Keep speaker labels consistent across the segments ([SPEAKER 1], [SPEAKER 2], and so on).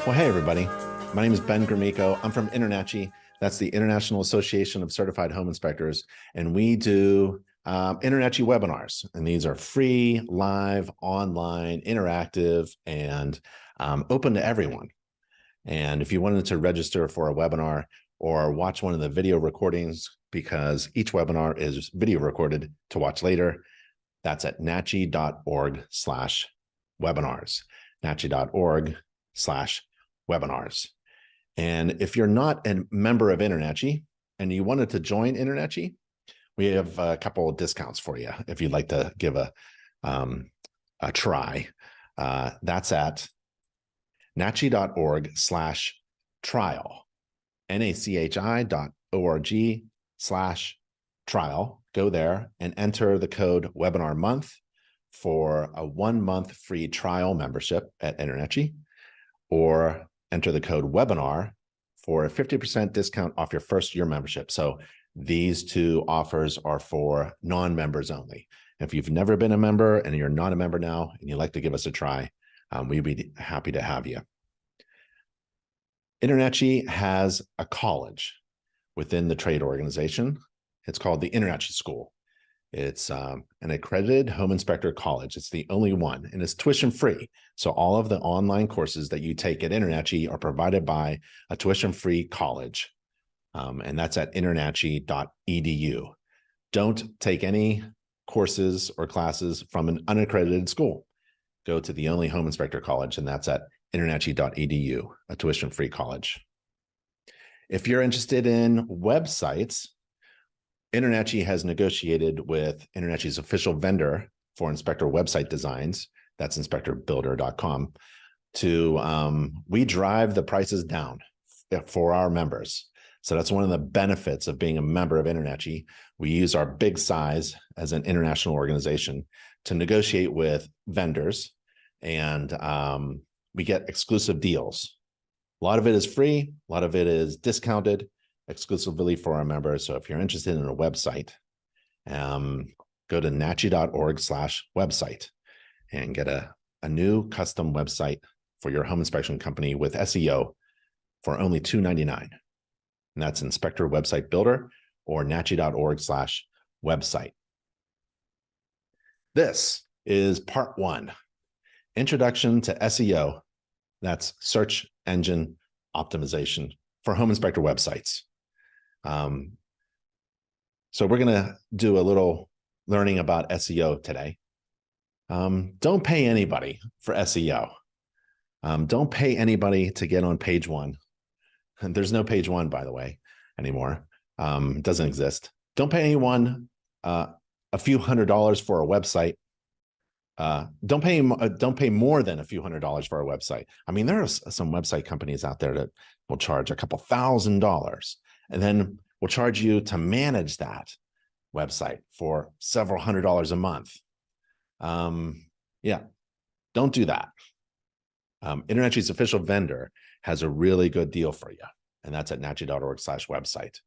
[SPEAKER 1] Well, hey, everybody. My name is Ben Gromicko. I'm from INTERNACHI. That's the International Association of Certified Home Inspectors. And we do INTERNACHI webinars. And these are free, live, online, interactive, and open to everyone. And if you wanted to register for a webinar or watch one of the video recordings, because each webinar is video recorded to watch later, that's at nachi.org/webinars, nachi.org/webinars. And if you're not a member of INTERNACHI and you wanted to join INTERNACHI, we have a couple of discounts for you if you'd like to give a try. That's at nachi.org/trial, nachi.org/trial. Go there and enter the code webinar month for a 1-month free trial membership at INTERNACHI, or enter the code webinar for a 50% discount off your first year membership. So these two offers are for non-members only. If you've never been a member and you're not a member now and you'd like to give us a try, we'd be happy to have you. INTERNACHI has a college within the trade organization. It's called the INTERNACHI School. It's an accredited home inspector college. It's the only one, and it's tuition free. So all of the online courses that you take at INTERNACHI are provided by a tuition-free college, and that's at internachi.edu. Don't take any courses or classes from an unaccredited school. Go to the only home inspector college, and that's at internachi.edu, a tuition-free college. If you're interested in websites, INTERNACHI has negotiated with INTERNACHI's official vendor for inspector website designs, that's inspectorbuilder.com, we drive the prices down for our members. So that's one of the benefits of being a member of INTERNACHI. We use our big size as an international organization to negotiate with vendors, and we get exclusive deals. A lot of it is free, a lot of it is discounted, exclusively for our members. So if you're interested in a website, go to nachi.org/website and get a new custom website for your home inspection company with SEO for only $2.99. And that's Inspector Website Builder or nachi.org/website. This is part 1, Introduction to SEO. That's search engine optimization for home inspector websites. So we're going to do a little learning about SEO today. Don't pay anybody for SEO. Don't pay anybody to get on page 1. And there's no page 1, by the way, anymore. It doesn't exist. Don't pay anyone a few $100s for a website. Don't pay more than a few $100s for a website. I mean, there are some website companies out there that will charge a couple $1,000s, and then will charge you to manage that website for several $100s a month. Yeah, don't do that. INTERNACHI's official vendor has a really good deal for you, and that's at nachi.org/website.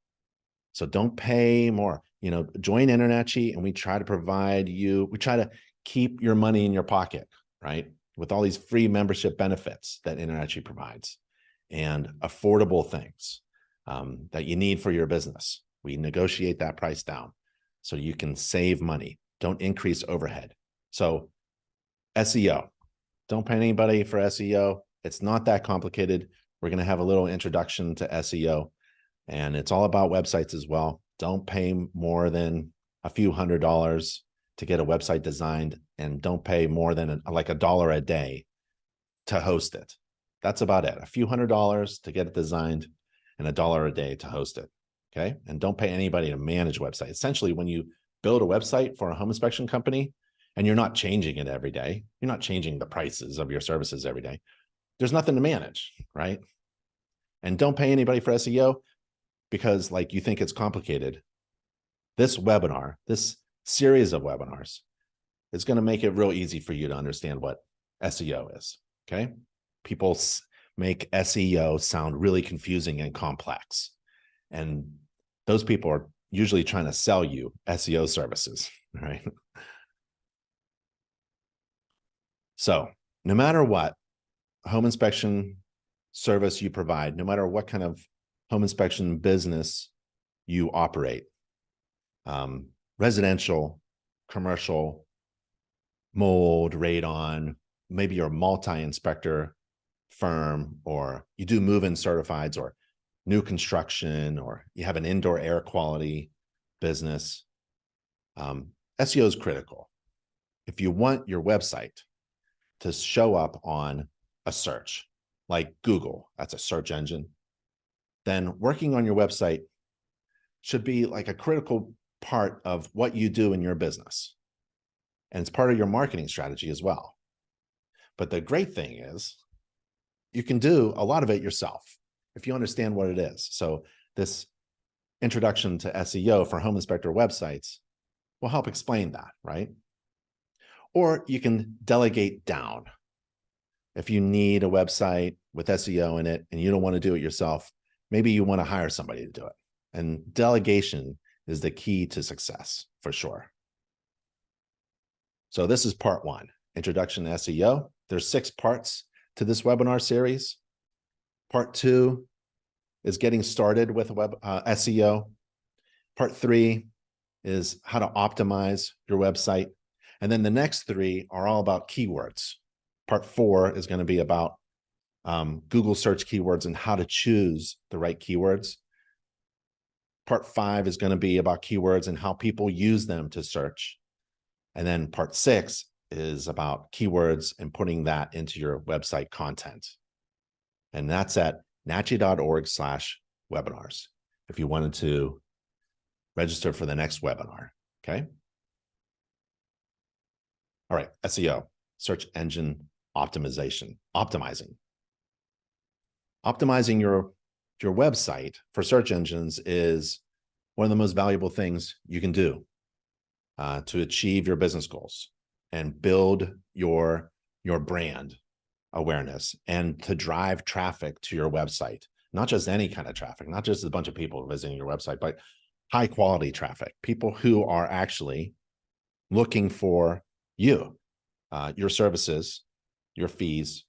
[SPEAKER 1] So don't pay more. Join INTERNACHI, and we try to keep your money in your pocket, right? With all these free membership benefits that INTERNACHI provides and affordable things that you need for your business. We negotiate that price down so you can save money. Don't increase overhead. So SEO, don't pay anybody for SEO. It's not that complicated. We're going to have a little introduction to SEO, and it's all about websites as well. Don't pay more than a few $100s to get a website designed, and don't pay more than like $1 a day to host it. That's about it. A few $100s to get it designed and $1 a day to host it. Okay. And don't pay anybody to manage websites. Essentially, when you build a website for a home inspection company and you're not changing it every day, you're not changing the prices of your services every day, there's nothing to manage, right? And don't pay anybody for SEO because you think it's complicated. This webinar, this series of webinars, is going to make it real easy for you to understand what SEO is. Okay. People make SEO sound really confusing and complex. And those people are usually trying to sell you SEO services, right? So no matter what, home inspection service you provide, no matter what kind of home inspection business you operate, residential, commercial, mold, radon, maybe you're a multi-inspector firm, or you do move-in certifieds or new construction, or you have an indoor air quality business. SEO is critical. If you want your website to show up on a search like Google, that's a search engine, then working on your website should be like a critical part of what you do in your business. And it's part of your marketing strategy as well. But the great thing is you can do a lot of it yourself if you understand what it is. So this introduction to SEO for home inspector websites will help explain that, right? Or you can delegate down. If you need a website with SEO in it and you don't want to do it yourself, maybe you want to hire somebody to do it. And delegation is the key to success for sure. So this is part 1, Introduction to SEO. There's 6 parts to this webinar series. Part 2 is getting started with SEO. Part 3 is how to optimize your website. And then the next 3 are all about keywords. Part 4 is going to be about Google search keywords and how to choose the right keywords. Part 5 is going to be about keywords and how people use them to search. And then part 6 is about keywords and putting that into your website content. And that's at nachi.org/webinars if you wanted to register for the next webinar, okay? All right, SEO, search engine optimization, optimizing your website for search engines is one of the most valuable things you can do to achieve your business goals and build your brand awareness and to drive traffic to your website. Not just any kind of traffic, not just a bunch of people visiting your website, but high quality traffic, people who are actually looking for you, your services, your fees,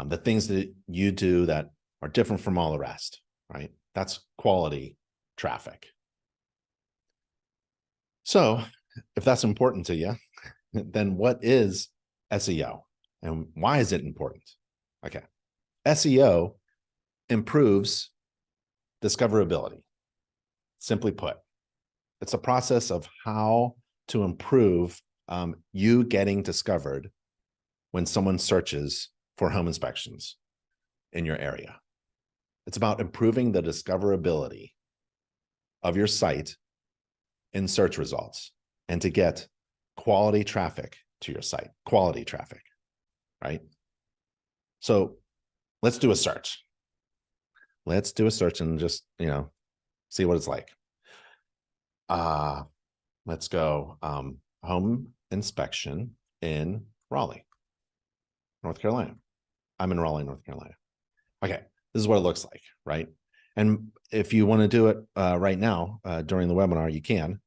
[SPEAKER 1] the things that you do that are different from all the rest, right? That's quality traffic. So if that's important to you, then what is SEO and why is it important? Okay. SEO improves discoverability. Simply put, it's a process of how to improve you getting discovered when someone searches for home inspections in your area. It's about improving the discoverability of your site in search results and to get quality traffic to your site, quality traffic, right? So let's do a search. Let's do a search and just, see what it's like. Let's go home inspection in Raleigh, North Carolina. I'm in Raleigh, North Carolina. Okay, this is what it looks like, right? And if you want to do it right now during the webinar, you can.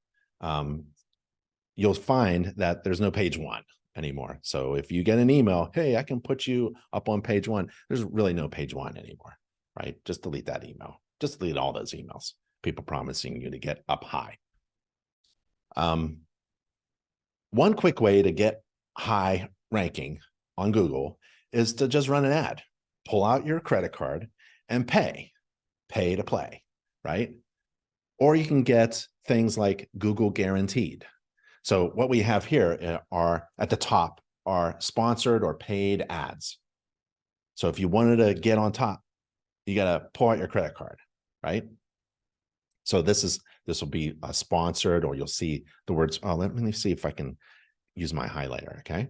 [SPEAKER 1] You'll find that there's no page 1 anymore. So if you get an email, hey, I can put you up on page 1, there's really no page 1 anymore, right? Just delete that email. Just delete all those emails, people promising you to get up high. One quick way to get high ranking on Google is to just run an ad, pull out your credit card and pay to play, right? Or you can get things like Google Guaranteed. So what we have here are at the top are sponsored or paid ads. So if you wanted to get on top, you got to pull out your credit card, right? So this will be sponsored, or you'll see the words. Oh, let me see if I can use my highlighter. Okay.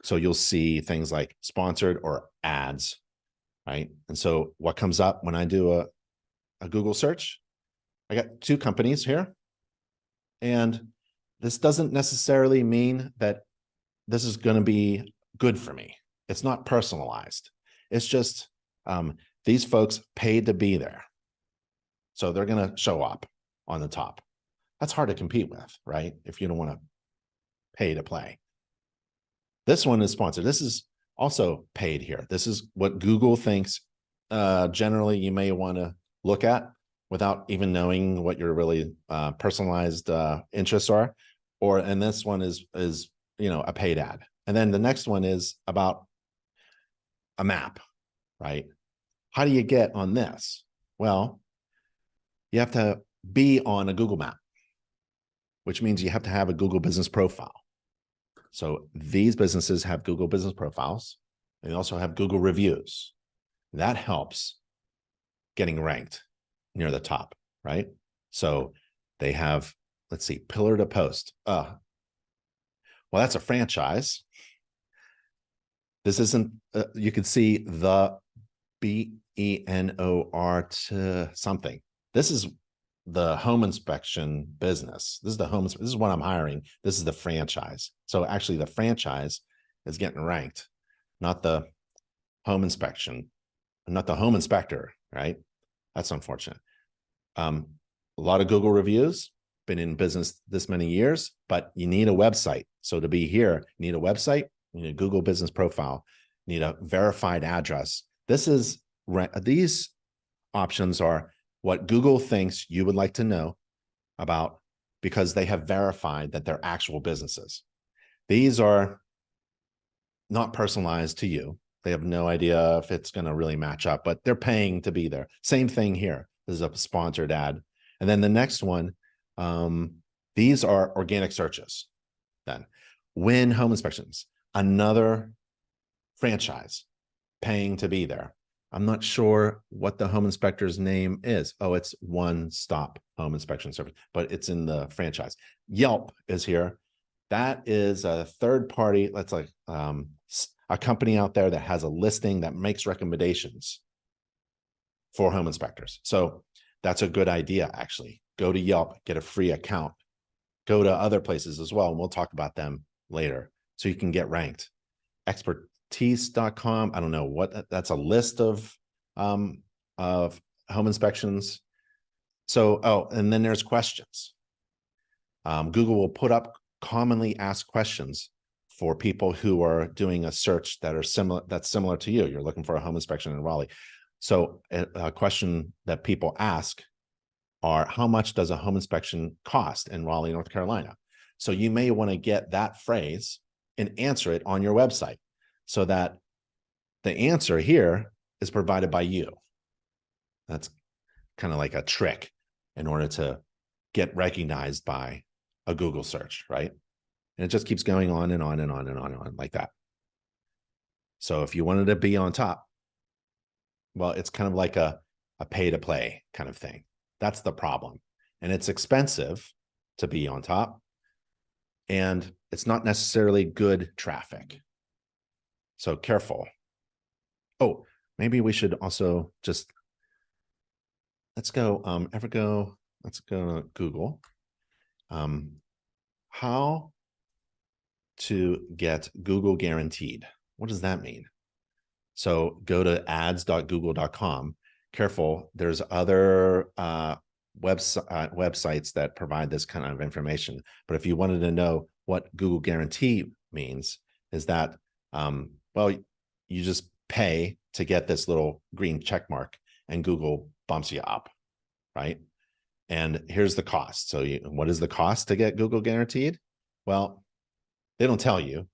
[SPEAKER 1] So you'll see things like sponsored or ads, right? And so what comes up when I do a Google search? I got 2 companies here, and this doesn't necessarily mean that this is going to be good for me. It's not personalized. It's just these folks paid to be there. So they're going to show up on the top. That's hard to compete with, right? If you don't want to pay to play. This one is sponsored. This is also paid here. This is what Google thinks generally you may want to look at without even knowing what your really personalized interests are. And this one is a paid ad. And then the next one is about a map, right? How do you get on this? Well, you have to be on a Google map, which means you have to have a Google business profile. So these businesses have Google business profiles. They also have Google reviews. That helps getting ranked near the top, right? So they have, let's see, Pillar to Post. Well, that's a franchise. This isn't, you can see the BENOR to something. This is the home inspection business. This is what I'm hiring. This is the franchise. So actually the franchise is getting ranked, not the home inspection, not the home inspector, right? That's unfortunate. A lot of Google reviews, been in business this many years, but you need a website. So to be here, you need a website, you need a Google business profile, you need a verified address. These options are what Google thinks you would like to know about because they have verified that they're actual businesses. These are not personalized to you. They have no idea if it's going to really match up, but they're paying to be there. Same thing here. This is a sponsored ad. And then the next one, these are organic searches. Then Win Home Inspections, another franchise paying to be there. I'm not sure what the home inspector's name is. Oh, it's One Stop Home Inspection Service, but it's in the franchise. Yelp is here. That is a third party. That's like a company out there that has a listing that makes recommendations for home inspectors. So that's a good idea, actually. Go to Yelp, get a free account. Go to other places as well, and we'll talk about them later so you can get ranked. Expertise.com, I don't know what, that's a list of home inspections. So, and then there's questions. Google will put up commonly asked questions for people who are doing a search that's similar to you. You're looking for a home inspection in Raleigh. So a question that people ask are, how much does a home inspection cost in Raleigh, North Carolina? So you may want to get that phrase and answer it on your website so that the answer here is provided by you. That's kind of like a trick in order to get recognized by a Google search, right? And it just keeps going on and on and on and on and on like that. So if you wanted to be on top, well, it's kind of like a pay to play kind of thing. That's the problem. And it's expensive to be on top. And it's not necessarily good traffic. So careful. Oh, maybe we should also just, let's go to Google. How to get Google guaranteed. What does that mean? So go to ads.google.com. Careful, there's other websites that provide this kind of information. But if you wanted to know what Google guarantee means, is that, well, you just pay to get this little green check mark and Google bumps you up, right? And here's the cost. So what is the cost to get Google guaranteed? Well, they don't tell you.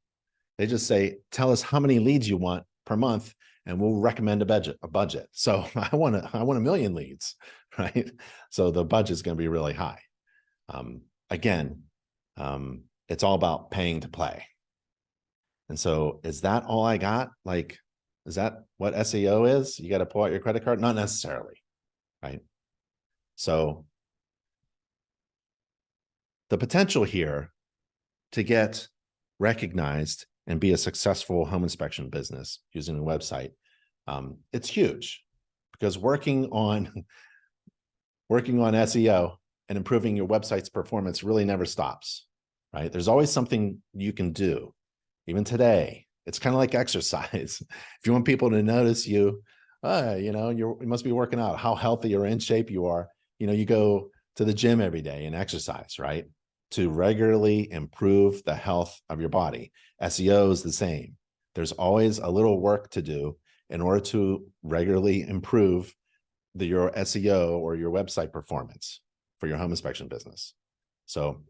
[SPEAKER 1] They just say, tell us how many leads you want per month, and we'll recommend a budget. So I want a million leads, right? So the budget's going to be really high. Again, it's all about paying to play. And so is that all I got? Like, is that what SEO is? You got to pull out your credit card? Not necessarily, right? So the potential here to get recognized and be a successful home inspection business using a website, it's huge, because working on SEO and improving your website's performance really never stops, right? There's always something you can do. Even today, it's kind of like exercise. If you want people to notice you, you must be working out, how healthy or in shape you are. You go to the gym every day and exercise, right? To regularly improve the health of your body. SEO is the same. There's always a little work to do in order to regularly improve your SEO or your website performance for your home inspection business. So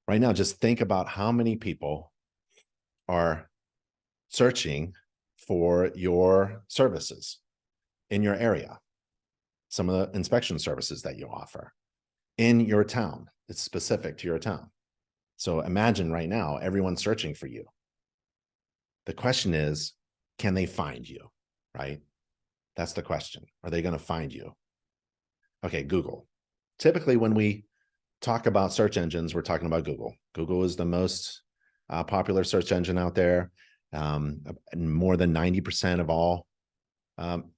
[SPEAKER 1] right now, just think about how many people are searching for your services in your area, some of the inspection services that you offer in your town. It's specific to your town. So imagine right now, everyone's searching for you. The question is, can they find you, right? That's the question. Are they going to find you? Okay, Google. Typically, when we talk about search engines, we're talking about Google. Google is the most popular search engine out there. More than 90% of all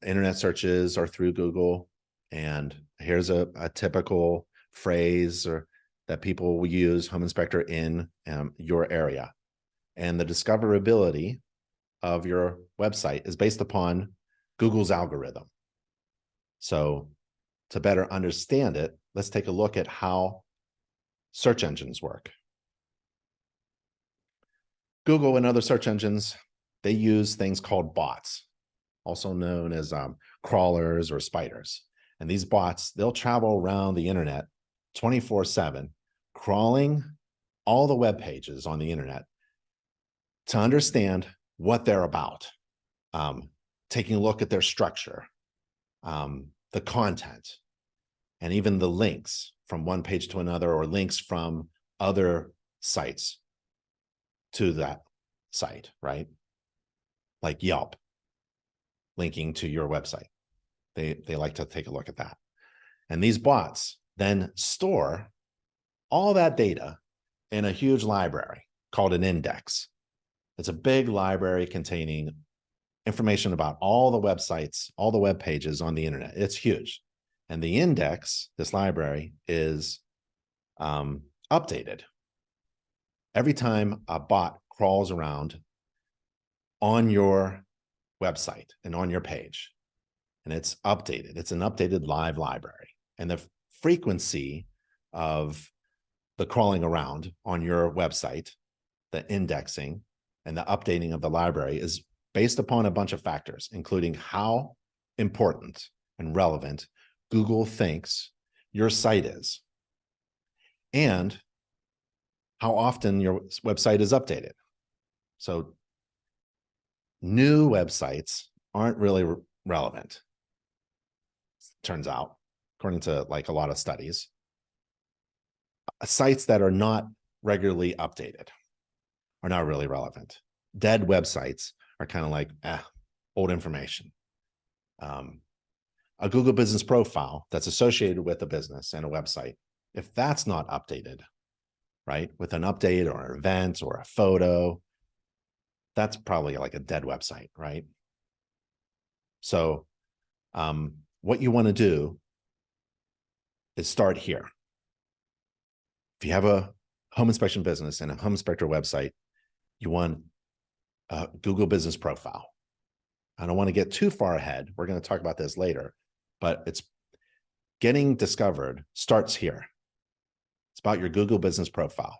[SPEAKER 1] internet searches are through Google. And here's a typical phrase that people will use: home inspector in your area. And the discoverability of your website is based upon Google's algorithm. So to better understand it, let's take a look at how search engines work. Google and other search engines, they use things called bots, also known as crawlers or spiders. And these bots, they'll travel around the internet 24/7, crawling all the web pages on the internet to understand what they're about, taking a look at their structure, the content, and even the links from one page to another, or links from other sites to that site, right? Like Yelp linking to your website. They like to take a look at that. And these bots then store all that data in a huge library called an index. It's a big library containing information about all the websites, all the web pages on the internet. It's huge. And the index, this library, is updated. Every time a bot crawls around on your website and on your page, and it's updated. It's an updated live library. And the frequency of the crawling around on your website, the indexing, and the updating of the library is based upon a bunch of factors, including how important and relevant Google thinks your site is, and how often your website is updated. So new websites aren't really relevant, turns out, according to like a lot of studies. Sites that are not regularly updated are not really relevant. Dead websites are kind of like old information. A Google business profile that's associated with a business and a website, if that's not updated, right, with an update or an event or a photo, that's probably like a dead website, right? So what you want to do is start here. If you have a home inspection business and a home inspector website, you want a Google business profile. I don't want to get too far ahead. We're going to talk about this later, but it's getting discovered starts here. It's about your Google business profile,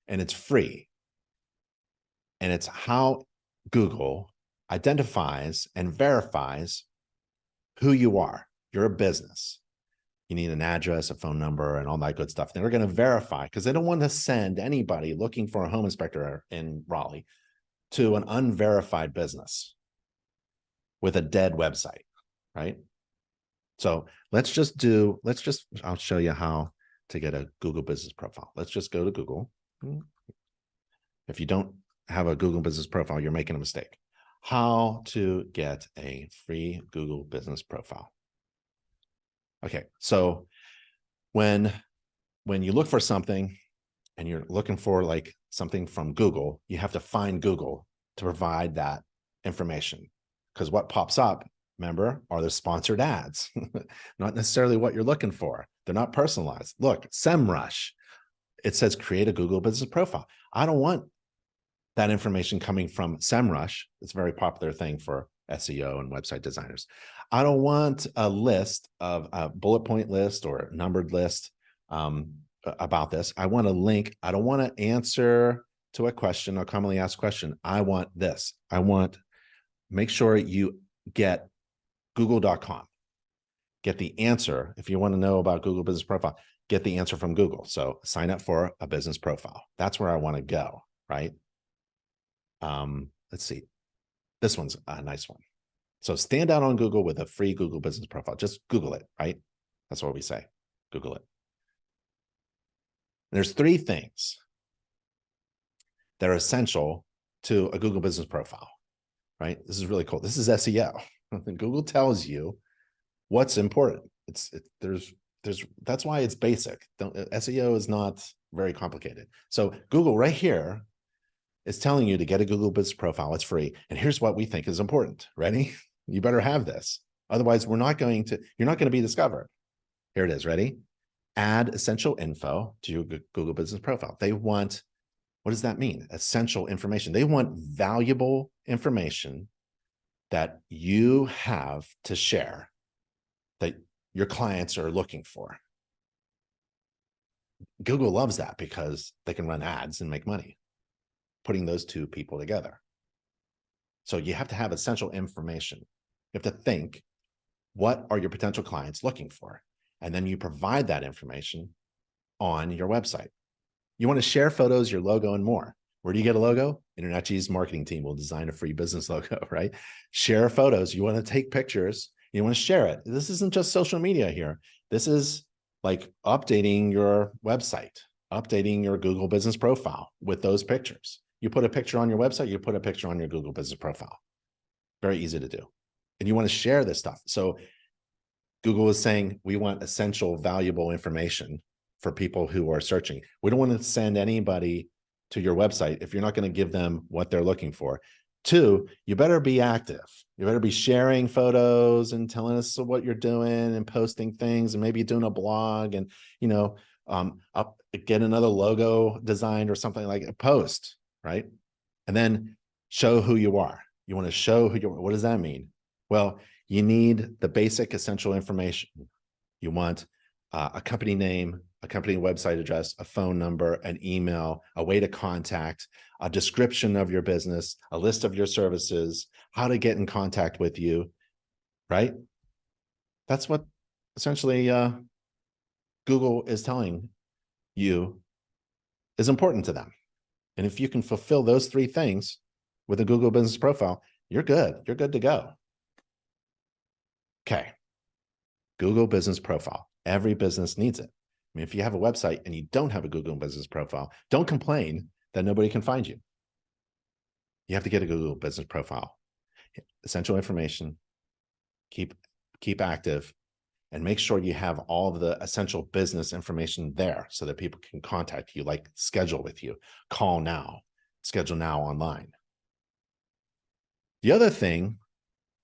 [SPEAKER 1] and it's free. And it's how Google identifies and verifies who you are. You're a business. You need an address, a phone number, and all that good stuff. They're going to verify, because they don't want to send anybody looking for a home inspector in Raleigh to an unverified business with a dead website, right? So I'll show you how to get a Google business profile. Let's just go to Google. If you don't have a Google business profile, you're making a mistake. How to get a free Google business profile. Okay, so when you look for something and you're looking for like something from Google, you have to find Google to provide that information, because what pops up, remember, are the sponsored ads, not necessarily what you're looking for. They're not personalized. Look, SEMrush, it says create a Google business profile. I don't want that information coming from SEMrush. It's a very popular thing for SEO and website designers. I don't want a list of a bullet point list or a numbered list about this. I want a link. I don't want to answer to a question, a commonly asked question. I want this. Make sure you get google.com. Get the answer. If you want to know about Google Business Profile, get the answer from Google. So sign up for a business profile. That's where I want to go, right? Let's see. This one's a nice one. So stand out on Google with a free Google Business Profile. Just Google it, right? That's what we say. Google it. There's 3 things that are essential to a Google Business Profile, right? This is really cool. This is SEO. Google tells you what's important. That's why it's basic. SEO is not very complicated. So Google right here is telling you to get a Google Business Profile. It's free. And here's what we think is important. Ready? You better have this. Otherwise, you're not going to be discovered. Here it is. Ready? Add essential info to your Google Business Profile. They want, what does that mean? Essential information. They want valuable information that you have to share that your clients are looking for. Google loves that because they can run ads and make money putting those 2 people together. So you have to have essential information. You have to think, what are your potential clients looking for? And then you provide that information on your website. You want to share photos, your logo, and more. Where do you get a logo? InterNetG's marketing team will design a free business logo, right? Share photos. You want to take pictures. You want to share it. This isn't just social media here. This is like updating your website, updating your Google Business Profile with those pictures. You put a picture on your website, you put a picture on your Google Business Profile. Very easy to do. And you want to share this stuff. So Google is saying, we want essential, valuable information for people who are searching. We don't want to send anybody to your website if you're not going to give them what they're looking for. 2, you better be active. You better be sharing photos and telling us what you're doing and posting things and maybe doing a blog and, get another logo designed or something like a post, right? And then show who you are. You want to show who you are. What does that mean? Well, you need the basic essential information. You want a company name, a company website address, a phone number, an email, a way to contact, a description of your business, a list of your services, how to get in contact with you, right? That's what essentially Google is telling you is important to them. And if you can fulfill those 3 things with a Google Business Profile, you're good. You're good to go. Okay. Google Business Profile. Every business needs it. I mean, if you have a website and you don't have a Google Business Profile, don't complain that nobody can find you. You have to get a Google Business Profile. Essential information, keep active, and make sure you have all of the essential business information there so that people can contact you, like schedule with you, call now, schedule now online. The other thing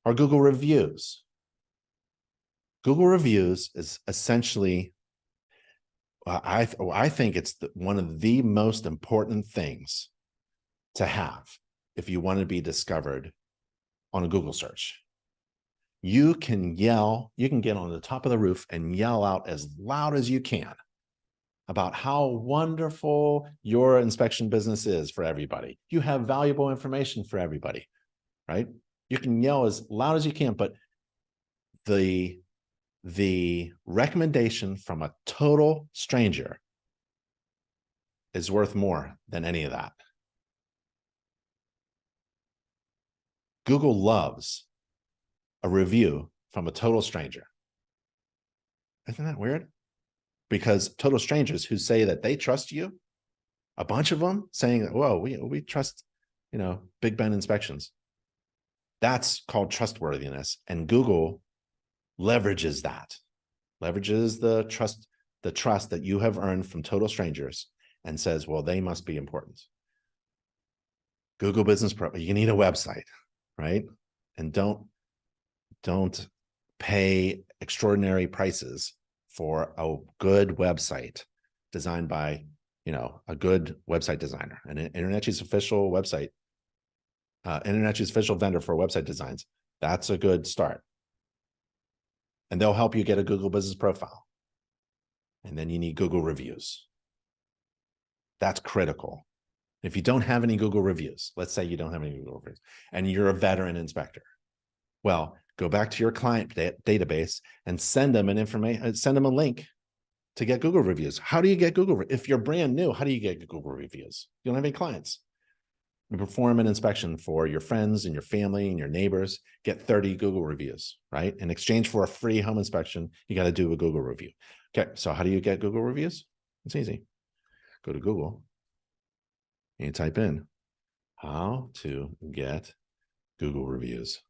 [SPEAKER 1] are Google reviews. Google reviews is essentially, I think it's one of the most important things to have if you want to be discovered on a Google search. You can get on the top of the roof and yell out as loud as you can about how wonderful your inspection business is for everybody. You have valuable information for everybody, right? You can yell as loud as you can, but the recommendation from a total stranger is worth more than any of that. Google loves a review from a total stranger. Isn't that weird? Because total strangers who say that they trust you, a bunch of them saying, whoa, we trust, Big Ben Inspections. That's called trustworthiness. And Google leverages the trust that you have earned from total strangers and says, well, they must be important. Google Business Pro, you need a website, right? And don't pay extraordinary prices for a good website designed by, a good website designer. And InterNetG's official website, InterNetG's official vendor for website designs, that's a good start. And they'll help you get a Google Business Profile. And then you need Google reviews. That's critical. If you don't have any Google reviews, let's say you don't have any Google reviews and you're a veteran inspector, well, go back to your client database and send them send them a link to get Google reviews. How do you get Google? If you're brand new, how do you get Google reviews? You don't have any clients. You perform an inspection for your friends and your family and your neighbors, get 30 Google reviews, right? In exchange for a free home inspection, you got to do a Google review. Okay, so how do you get Google reviews? It's easy. Go to Google and you type in how to get Google reviews.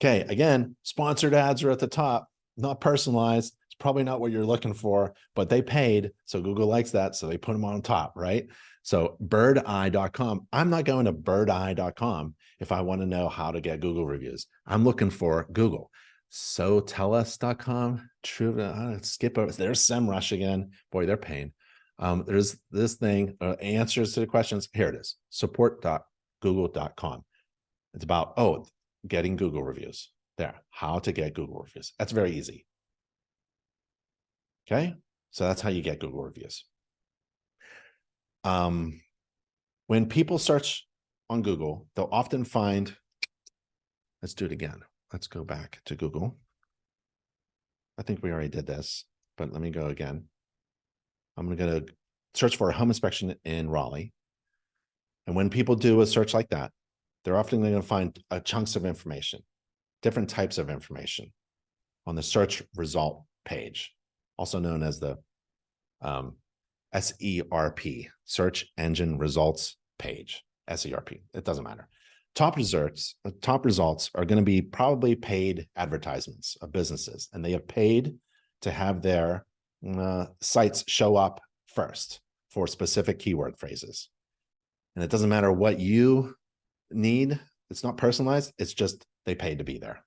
[SPEAKER 1] Okay, again, sponsored ads are at the top, not personalized. It's probably not what you're looking for, but they paid, so Google likes that, so they put them on top, right? So birdeye.com, I'm not going to birdeye.com if I want to know how to get Google reviews. I'm looking for Google. So tellus.com, true, skip over, there's SEMrush again. Boy, they're paying. There's this thing, answers to the questions. Here it is, support.google.com. It's about, getting Google reviews. There, how to get Google reviews. That's very easy. Okay, so that's how you get Google reviews. When people search on Google, they'll often find, let's do it again. Let's go back to Google. I think we already did this, but let me go again. I'm going to search for a home inspection in Raleigh. And when people do a search like that, they're often going to find chunks of information, different types of information on the search result page, also known as the SERP, search engine results page, SERP. It doesn't matter. Top results are going to be probably paid advertisements of businesses, and they have paid to have their sites show up first for specific keyword phrases. And it doesn't matter what you need. It's not personalized. It's just they paid to be there.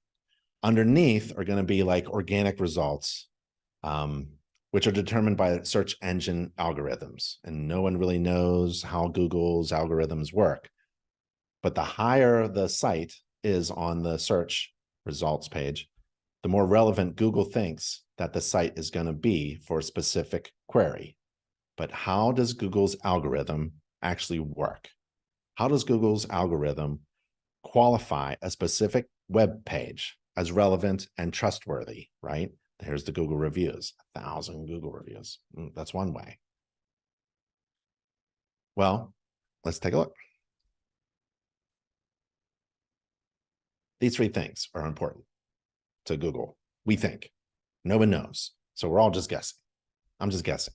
[SPEAKER 1] Underneath are going to be like organic results, which are determined by search engine algorithms. And no one really knows how Google's algorithms work. But the higher the site is on the search results page, the more relevant Google thinks that the site is going to be for a specific query. But how does Google's algorithm actually work? How does Google's algorithm qualify a specific web page as relevant and trustworthy, right? Here's the Google reviews, 1,000 Google reviews. That's one way. Well, let's take a look. These three things are important to Google, we think. No one knows. So we're all just guessing. I'm just guessing.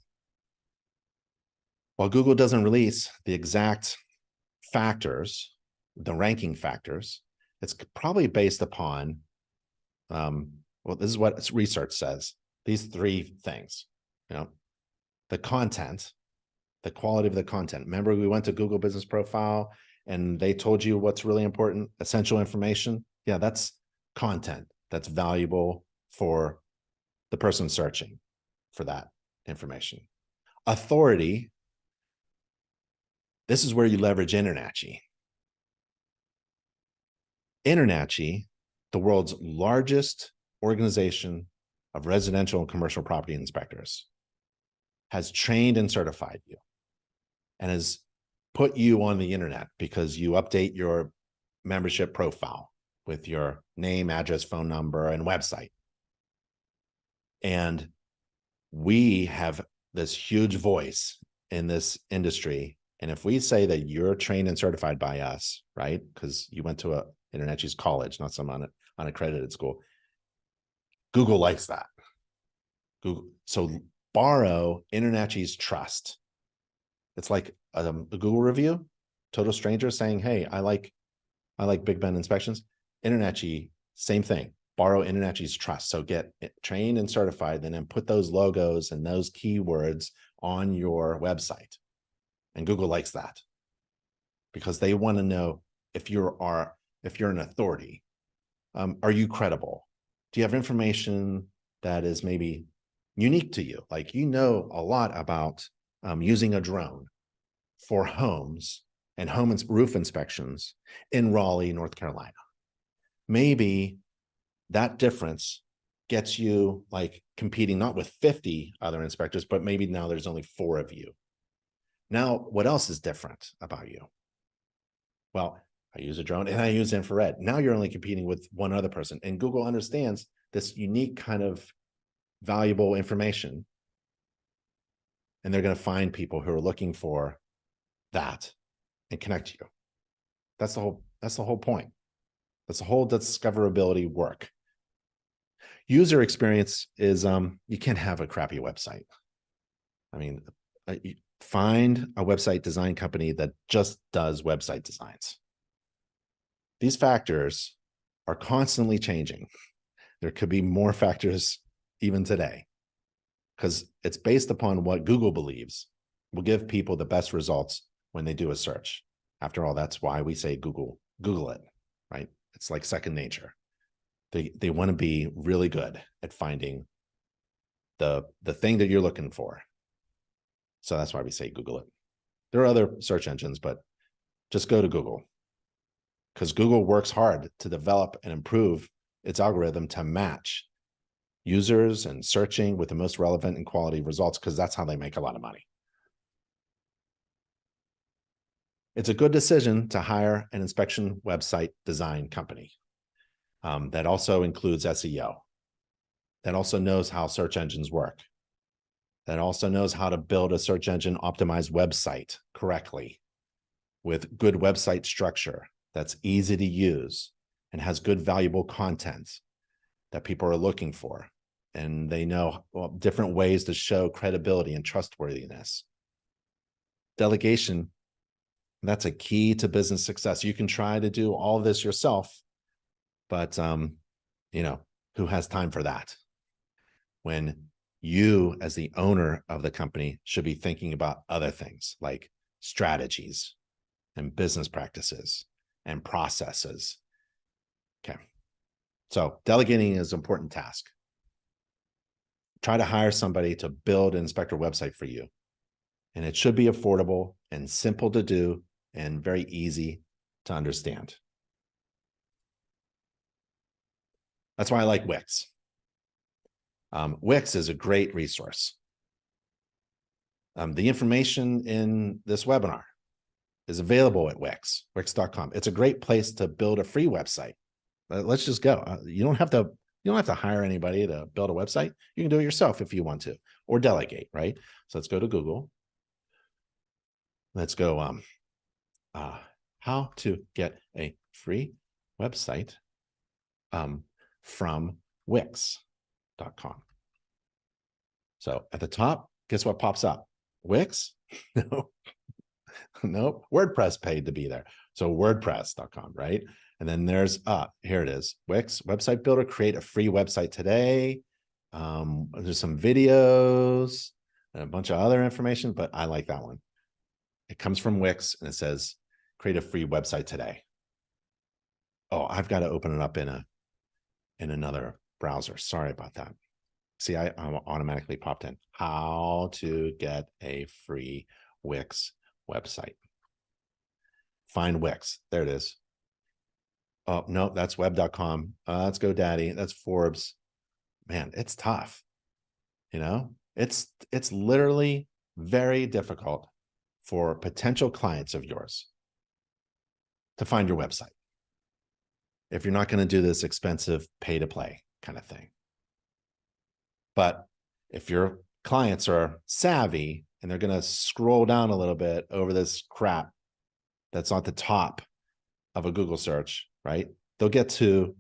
[SPEAKER 1] While Google doesn't release the exact factors, the ranking factors, it's probably based upon, well, this is what research says. These three things, the content, the quality of the content. Remember, we went to Google Business Profile and they told you what's really important, essential information. Yeah, that's content that's valuable for the person searching for that information. Authority, this is where you leverage InterNACHI. InterNACHI, the world's largest organization of residential and commercial property inspectors, has trained and certified you and has put you on the internet because you update your membership profile with your name, address, phone number, and website. And we have this huge voice in this industry. And if we say that you're trained and certified by us, right? Because you went to a InterNACHI's college, not some unaccredited school. Google likes that. Google, so borrow InterNACHI's trust. It's like a Google review, total stranger saying, hey, I like Big Ben inspections. InterNACHI, same thing. Borrow InterNACHI's trust. So get trained and certified, and then put those logos and those keywords on your website. And Google likes that because they want to know if you're an authority. Are you credible? Do you have information that is maybe unique to you? Like, a lot about using a drone for homes and home roof inspections in Raleigh, North Carolina. Maybe that difference gets you like competing not with 50 other inspectors, but maybe now there's only 4 of you. Now, what else is different about you? Well, I use a drone and I use infrared. Now you're only competing with one other person. And Google understands this unique kind of valuable information. And they're going to find people who are looking for that and connect you. That's the whole point. That's the whole discoverability work. User experience is you can't have a crappy website. I mean, find a website design company that just does website designs. These factors are constantly changing. There could be more factors even today, because it's based upon what Google believes will give people the best results when they do a search. After all, that's why we say Google it, right? It's like second nature. They want to be really good at finding the thing that you're looking for. So that's why we say Google it. There are other search engines, but just go to Google, because Google works hard to develop and improve its algorithm to match users and searching with the most relevant and quality results, because that's how they make a lot of money. It's a good decision to hire an inspection website design company that also includes SEO, that also knows how search engines work, that also knows how to build a search engine optimized website correctly with good website structure that's easy to use and has good valuable content that people are looking for. And they know different ways to show credibility and trustworthiness. Delegation, that's a key to business success. You can try to do all of this yourself, but who has time for that? When you, as the owner of the company, should be thinking about other things like strategies and business practices and processes. Okay. So delegating is an important task. Try to hire somebody to build an inspector website for you. And it should be affordable and simple to do and very easy to understand. That's why I like Wix. Wix is a great resource. The information in this webinar is available at Wix, wix.com. It's a great place to build a free website. Let's just go. You don't have to hire anybody to build a website. You can do it yourself if you want to, or delegate, right? So let's go to Google. Let's go how to get a free website from Wix.com. So at the top, guess what pops up? Wix? No, WordPress paid to be there. So WordPress.com, right? And then there's, here it is, Wix, website builder, create a free website today. There's some videos and a bunch of other information, but I like that one. It comes from Wix and it says, create a free website today. Oh, I've got to open it up in another browser. Sorry about that. See, I automatically popped in. How to get a free Wix website. Find Wix. There it is. Oh, no, that's web.com. That's GoDaddy. That's Forbes. Man, it's tough. It's literally very difficult for potential clients of yours to find your website if you're not going to do this expensive pay to play kind of thing. But if your clients are savvy and they're going to scroll down a little bit over this crap that's at the top of a Google search, right? They'll get to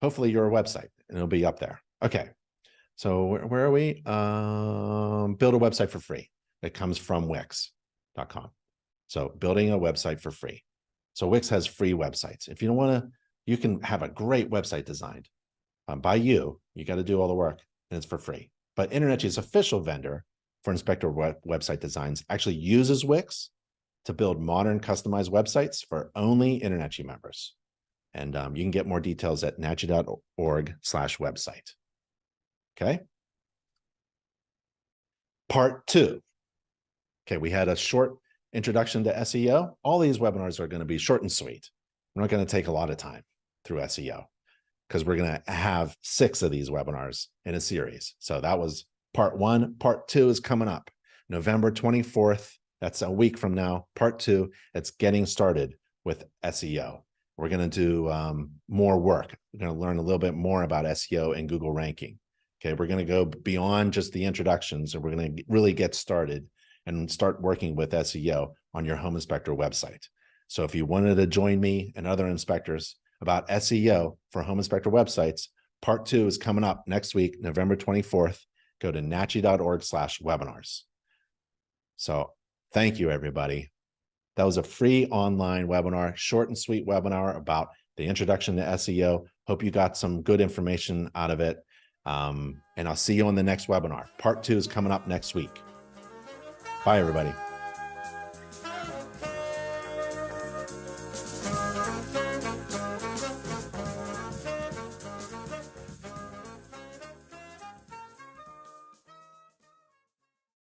[SPEAKER 1] hopefully your website and it'll be up there. Okay. So where are we? Build a website for free. It comes from Wix.com. So building a website for free. So Wix has free websites. If you don't want to, you can have a great website designed by you. You got to do all the work and it's for free. But InterNetGee's official vendor for inspector website designs actually uses Wix to build modern customized websites for only InterNetGee members. And you can get more details at natchi.org/website. Okay. Part 2. Okay, we had a short introduction to SEO. All these webinars are going to be short and sweet. We're not going to take a lot of time through SEO because we're going to have 6 of these webinars in a series. So that was part 1. Part 2 is coming up November 24th That's a week from now. Part 2, it's getting started with SEO. We're going to do more work. We're going to learn a little bit more about SEO and Google ranking. Okay, we're going to go beyond just the introductions, and we're going to really get started and start working with SEO on your home inspector website. So if you wanted to join me and other inspectors about SEO for home inspector websites, part 2 is coming up next week, November 24th. Go to nachi.org/webinars. So thank you, everybody. That was a free online webinar, short and sweet webinar about the introduction to SEO. Hope you got some good information out of it. And I'll see you on the next webinar. Part 2 is coming up next week. Bye, everybody.